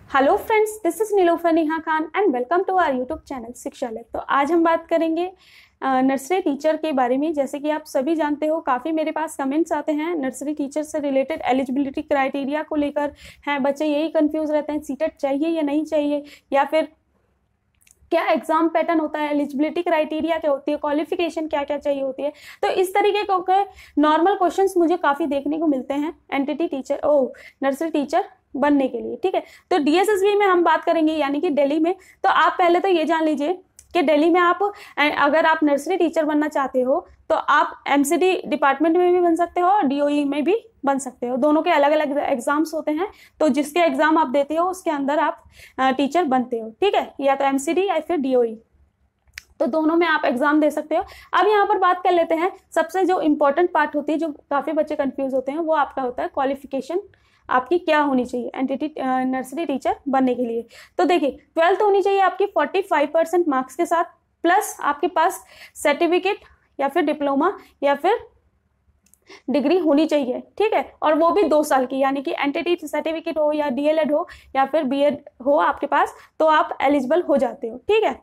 Hello friends, this is Nilofar Neha Khan and welcome to our YouTube channel Shikshalaya. तो आज हम बात करेंगे नर्सरी टीचर के बारे में। जैसे कि आप सभी जानते हो, काफ़ी मेरे पास कमेंट्स आते हैं नर्सरी टीचर से रिलेटेड एलिजिबिलिटी क्राइटेरिया को लेकर हैं। बच्चे यही कंफ्यूज रहते हैं, सीटेट चाहिए या नहीं चाहिए, या फिर क्या एग्जाम पैटर्न होता है, एलिजिबिलिटी क्राइटेरिया क्या होती है, क्वालिफिकेशन क्या क्या चाहिए होती है। तो इस तरीके के नॉर्मल क्वेश्चंस मुझे काफ़ी देखने को मिलते हैं एनटीटी टीचर नर्सरी टीचर बनने के लिए। ठीक है, तो डीएसएसबी में हम बात करेंगे, यानी कि दिल्ली में। तो आप पहले तो ये जान लीजिए कि दिल्ली में अगर आप नर्सरी टीचर बनना चाहते हो तो आप एमसीडी डिपार्टमेंट में भी बन सकते हो और डीओई में भी बन सकते हो। दोनों के अलग अलग एग्जाम्स होते हैं, तो जिसके एग्जाम आप देते हो उसके अंदर आप टीचर बनते हो। ठीक है, या तो एमसीडी या फिर डीओई, तो दोनों में आप एग्जाम दे सकते हो। अब यहाँ पर बात कर लेते हैं, सबसे जो इम्पोर्टेंट पार्ट होती है, जो काफ़ी बच्चे कंफ्यूज होते हैं, वो आपका होता है क्वालिफिकेशन आपकी क्या होनी चाहिए एनटीटी नर्सरी टीचर बनने के लिए। तो देखिए, 12th होनी चाहिए आपकी 45% मार्क्स के साथ, प्लस आपके पास सर्टिफिकेट या फिर डिप्लोमा या फिर डिग्री होनी चाहिए। ठीक है, और वो भी 2 साल की, यानी कि एनटीटी सर्टिफिकेट हो या डीएलएड हो या फिर बीएड हो आपके पास, तो आप एलिजिबल हो जाते हो। ठीक है,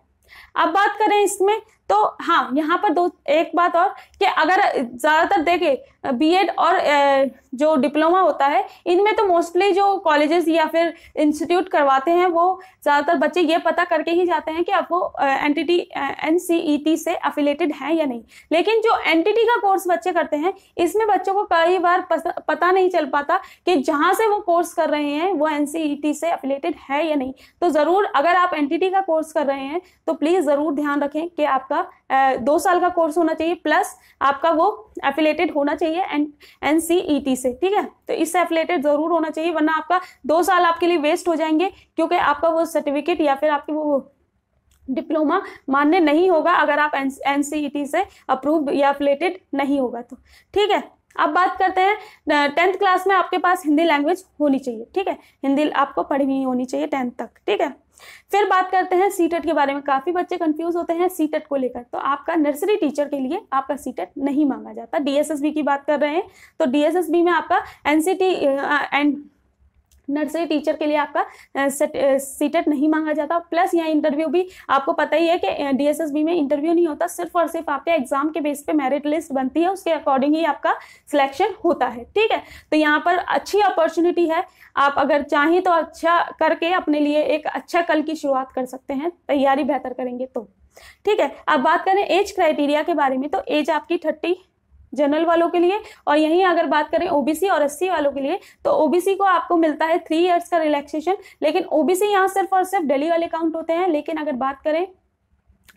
अब बात करें इसमें, तो हाँ, यहाँ पर एक बात और कि अगर ज़्यादातर देखें बीएड और जो डिप्लोमा होता है, इनमें तो मोस्टली जो कॉलेजेस या फिर इंस्टीट्यूट करवाते हैं, वो ज़्यादातर बच्चे ये पता करके ही जाते हैं कि आपको एनटीटी एनसीईटी से अफिलेटेड है या नहीं। लेकिन जो एनटीटी का कोर्स बच्चे करते हैं, इसमें बच्चों को कई बार पता नहीं चल पाता कि जहाँ से वो कोर्स कर रहे हैं वो एनसीईटी से अफिलेटेड है या नहीं। तो ज़रूर, अगर आप एनटीटी का कोर्स कर रहे हैं तो प्लीज़ ज़रूर ध्यान रखें कि आपका 2 साल का कोर्स होना चाहिए, प्लस आपका वो एफिलेटेड होना चाहिए एनसीईटी से। ठीक है, तो इससे एफिलेटेड जरूर होना चाहिए, वरना आपका 2 साल आपके लिए वेस्ट हो जाएंगे, क्योंकि आपका वो सर्टिफिकेट या फिर आपकी वो डिप्लोमा मान्य नहीं होगा अगर आप एनसीईटी से अप्रूव्ड या एफिलेटेड नहीं होगा तो। ठीक है, अब बात करते हैं 10th क्लास में आपके पास हिंदी लैंग्वेज होनी चाहिए। ठीक है, हिंदी आपको पढ़ी हुई होनी चाहिए 10th तक। ठीक है, फिर बात करते हैं सीटेट के बारे में। काफी बच्चे कंफ्यूज होते हैं सीटेट को लेकर। तो आपका नर्सरी टीचर के लिए आपका सीटेट नहीं मांगा जाता। डीएसएसबी की बात कर रहे हैं, तो डीएसएसबी में आपका एनसीटी एंड नर्सरी टीचर के लिए आपका सीटेट नहीं मांगा जाता। प्लस यहाँ इंटरव्यू भी आपको पता ही है कि डीएसएसबी में इंटरव्यू नहीं होता, सिर्फ और सिर्फ आपके एग्जाम के बेस पे मेरिट लिस्ट बनती है, उसके अकॉर्डिंग ही आपका सिलेक्शन होता है। ठीक है, तो यहाँ पर अच्छी अपॉर्चुनिटी है, आप अगर चाहें तो अच्छा करके अपने लिए एक अच्छा कल की शुरुआत कर सकते हैं, तैयारी बेहतर करेंगे तो। ठीक है, अब बात करें एज क्राइटेरिया के बारे में, तो एज आपकी 30 जनरल वालों के लिए, और यहीं अगर बात करें ओबीसी और एससी वालों के लिए, तो ओबीसी को आपको मिलता है 3 इयर्स का रिलैक्सेशन। लेकिन ओबीसी यहाँ सिर्फ और सिर्फ दिल्ली वाले काउंट होते हैं। लेकिन अगर बात करें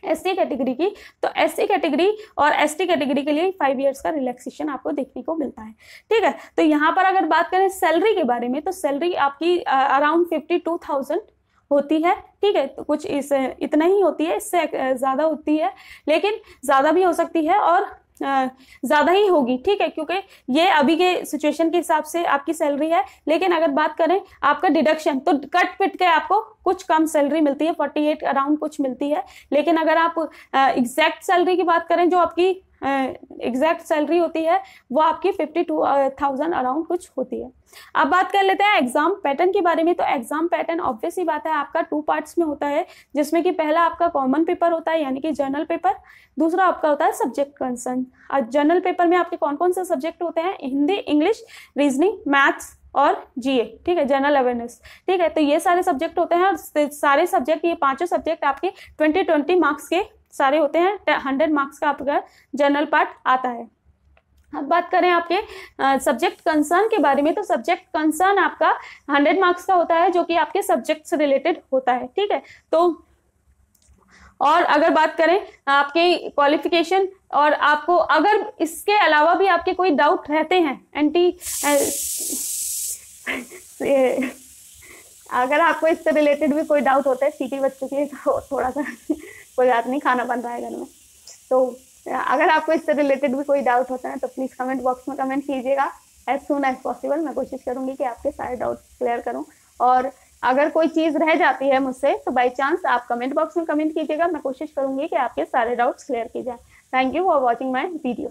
एससी कैटेगरी की, तो एससी कैटेगरी और एसटी कैटेगरी के लिए 5 इयर्स का रिलैक्सेशन आपको देखने को मिलता है। ठीक है, तो यहाँ पर अगर बात करें सैलरी के बारे में, तो सैलरी आपकी अराउंड 52,000 होती है। ठीक है, तो कुछ इतना ही होती है, इससे ज़्यादा होती है, लेकिन ज़्यादा भी हो सकती है और ज़्यादा ही होगी। ठीक है, क्योंकि ये अभी के सिचुएशन के हिसाब से आपकी सैलरी है। लेकिन अगर बात करें आपका डिडक्शन, तो कट पिट के आपको कुछ कम सैलरी मिलती है, 48 अराउंड कुछ मिलती है। लेकिन अगर आप एग्जैक्ट सैलरी की बात करें, जो आपकी एग्जैक्ट सैलरी होती है, वो आपकी 52,000 अराउंड कुछ होती है। अब बात कर लेते हैं एग्जाम पैटर्न के बारे में। तो एग्जाम पैटर्न ऑब्वियस ही बात है, आपका 2 पार्ट्स में होता है, जिसमें कि पहला आपका कॉमन पेपर होता है, यानी कि जनरल पेपर। दूसरा आपका होता है सब्जेक्ट कंसर्न। जनरल पेपर में आपके कौन कौन से सब्जेक्ट होते हैं? हिंदी, इंग्लिश, रीजनिंग, मैथ्स और जीए। ठीक है, जनरल अवेयरनेस। ठीक है, तो ये सारे सब्जेक्ट होते हैं, और सारे सब्जेक्ट, ये 5 सब्जेक्ट आपके 20 मार्क्स के सारे होते हैं। 100 मार्क्स का आपका जनरल पार्ट आता है। अब बात करें आपके सब्जेक्ट कंसर्न के बारे में, तो सब्जेक्ट कंसर्न आपका 100 मार्क्स का होता है, जो कि आपके सब्जेक्ट से रिलेटेड होता है। ठीक है, तो और अगर बात करें आपके क्वालिफिकेशन, और आपको अगर इसके अलावा भी आपके कोई डाउट रहते हैं अगर आपको इससे रिलेटेड भी कोई डाउट होता है, सीटी बच्चों के, तो थोड़ा सा कोई बात नहीं, खाना बन रहा है घर में, तो अगर आपको इससे रिलेटेड भी कोई डाउट होता है तो प्लीज़ कमेंट बॉक्स में कमेंट कीजिएगा एज सून एज पॉसिबल। मैं कोशिश करूंगी कि आपके सारे डाउट क्लियर करूं, और अगर कोई चीज़ रह जाती है मुझसे तो बाय चांस आप कमेंट बॉक्स में कमेंट कीजिएगा, मैं कोशिश करूंगी कि आपके सारे डाउट्स क्लियर किए जाए। Thank you for watching my video.